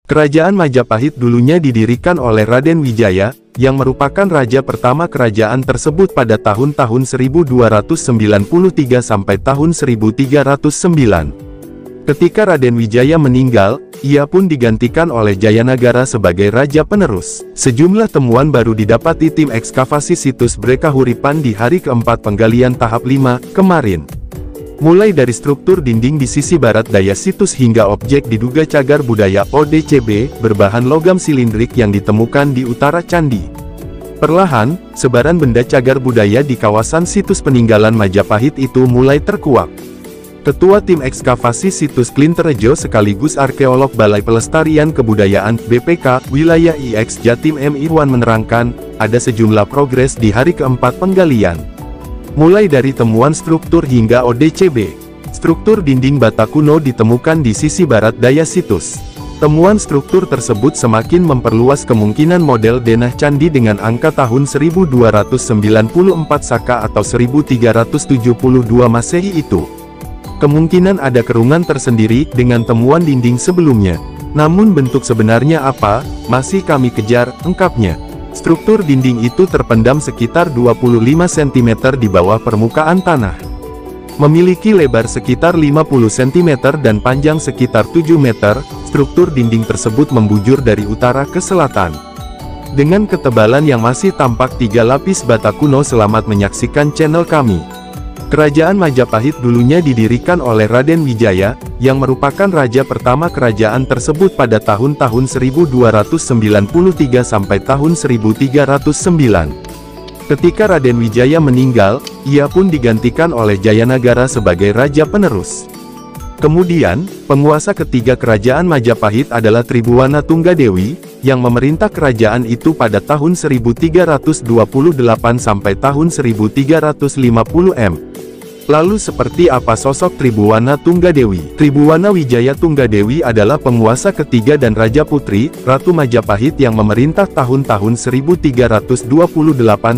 Kerajaan Majapahit dulunya didirikan oleh Raden Wijaya, yang merupakan raja pertama kerajaan tersebut pada tahun-tahun 1293 sampai tahun 1309. Ketika Raden Wijaya meninggal, ia pun digantikan oleh Jayanagara sebagai raja penerus. Sejumlah temuan baru didapati tim ekskavasi situs Brekahuripan di hari keempat penggalian tahap 5 kemarin. Mulai dari struktur dinding di sisi barat daya situs hingga objek diduga cagar budaya ODCB berbahan logam silindrik yang ditemukan di utara candi. Perlahan, sebaran benda cagar budaya di kawasan situs peninggalan Majapahit itu mulai terkuak. Ketua tim ekskavasi situs Klinterejo sekaligus arkeolog Balai Pelestarian Kebudayaan BPK Wilayah IX Jatim M. Irwan menerangkan, ada sejumlah progres di hari keempat penggalian. Mulai dari temuan struktur hingga ODCB. Struktur dinding bata kuno ditemukan di sisi barat daya situs. Temuan struktur tersebut semakin memperluas kemungkinan model denah candi dengan angka tahun 1294 Saka atau 1372 Masehi itu. Kemungkinan ada kerungan tersendiri dengan temuan dinding sebelumnya. Namun bentuk sebenarnya apa, masih kami kejar, ungkapnya. Struktur dinding itu terpendam sekitar 25 cm di bawah permukaan tanah. Memiliki lebar sekitar 50 cm dan panjang sekitar 7 meter, struktur dinding tersebut membujur dari utara ke selatan. Dengan ketebalan yang masih tampak 3 lapis bata kuno. Selamat menyaksikan channel kami. Kerajaan Majapahit dulunya didirikan oleh Raden Wijaya, yang merupakan raja pertama kerajaan tersebut pada tahun-tahun 1293 sampai tahun 1309. Ketika Raden Wijaya meninggal, ia pun digantikan oleh Jayanagara sebagai raja penerus. Kemudian, penguasa ketiga kerajaan Majapahit adalah Tribhuwana Tunggadewi, yang memerintah kerajaan itu pada tahun 1328 sampai tahun 1350 m. Lalu seperti apa sosok Tribhuwana Tunggadewi? Tribhuwana Wijaya Tunggadewi adalah penguasa ketiga dan Raja Putri, Ratu Majapahit yang memerintah tahun-tahun 1328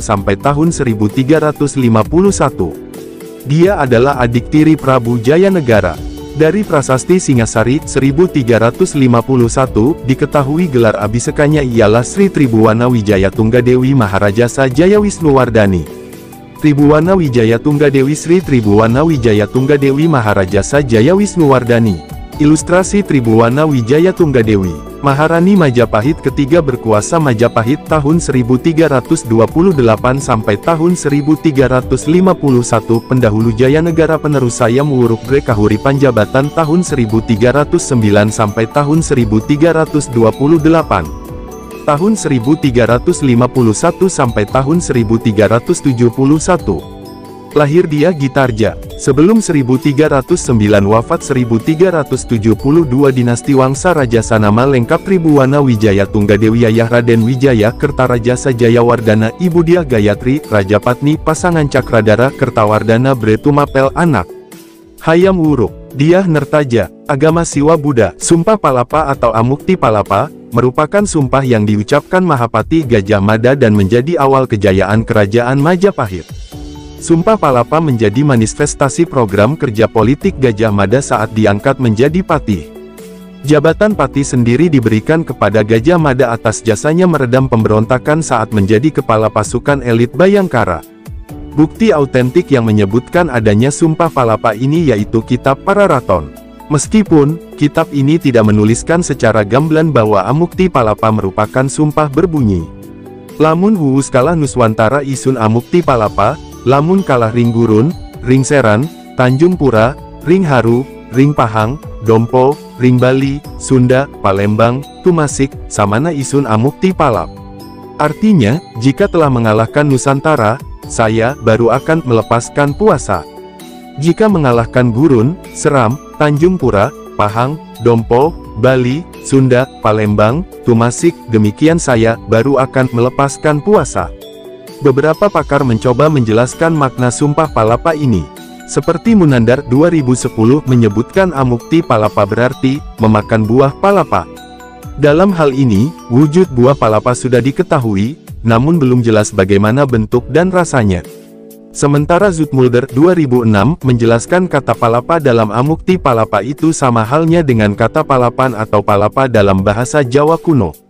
sampai tahun 1351. Dia adalah adik tiri Prabu Jayanegara. Dari Prasasti Singasari 1351, diketahui gelar abhisekanya ialah Sri Tribhuwana Wijaya Tunggadewi Maharajasa Jayawisnuwardhani. Tribhuwana Wijaya Tunggadewi Sri Tribhuwana Wijaya Tunggadewi Maharajasa Jayawisnuwardhani. Ilustrasi Tribhuwana Wijaya Tunggadewi, Maharani Majapahit ketiga berkuasa Majapahit tahun 1328 sampai tahun 1351. Pendahulu Jayanegara penerus Sayam Wuruk Brekahuripan jabatan tahun 1309 sampai tahun 1328. Tahun 1351 sampai tahun 1371. Lahir dia Gitarja. Sebelum 1309 wafat 1372 dinasti Wangsa Rajasa. Nama lengkap Tribhuwana Wijaya Tunggadewi Ayah Raden Wijaya Kertarajasa Jayawardhana, Ibu Diah Gayatri, Rajapatni pasangan Cakradara Kertawardhana Bretumapel anak. Hayam Wuruk, Diah Nertaja, agama Siwa Buddha. Sumpah Palapa atau Amukti Palapa merupakan sumpah yang diucapkan Mahapati Gajah Mada dan menjadi awal kejayaan kerajaan Majapahit. Sumpah Palapa menjadi manifestasi program kerja politik Gajah Mada saat diangkat menjadi patih. Jabatan patih sendiri diberikan kepada Gajah Mada atas jasanya meredam pemberontakan saat menjadi kepala pasukan elit Bayangkara. Bukti autentik yang menyebutkan adanya Sumpah Palapa ini yaitu Kitab Pararaton. Meskipun kitab ini tidak menuliskan secara gamblang bahwa Amukti Palapa merupakan sumpah berbunyi. Lamun wuwus kalah Nuswantara isun Amukti Palapa, lamun kalah Ring Gurun, Ring Seran, Tanjung Pura, Ring Haru, Ring Pahang, Dompo, Ring Bali, Sunda, Palembang, Tumasik, samana isun Amukti Palap. Artinya, jika telah mengalahkan Nusantara, saya baru akan melepaskan puasa. Jika mengalahkan Gurun, Seram, Tanjung Pura, Pahang, Dompo, Bali, Sunda, Palembang, Tumasik, demikian saya baru akan melepaskan puasa. Beberapa pakar mencoba menjelaskan makna Sumpah Palapa ini. Seperti Munandar 2010 menyebutkan Amukti Palapa berarti memakan buah palapa. Dalam hal ini, wujud buah palapa sudah diketahui, namun belum jelas bagaimana bentuk dan rasanya. Sementara Zoetmulder 2006 menjelaskan kata palapa dalam Amukti Palapa itu sama halnya dengan kata palapan atau palapa dalam bahasa Jawa kuno.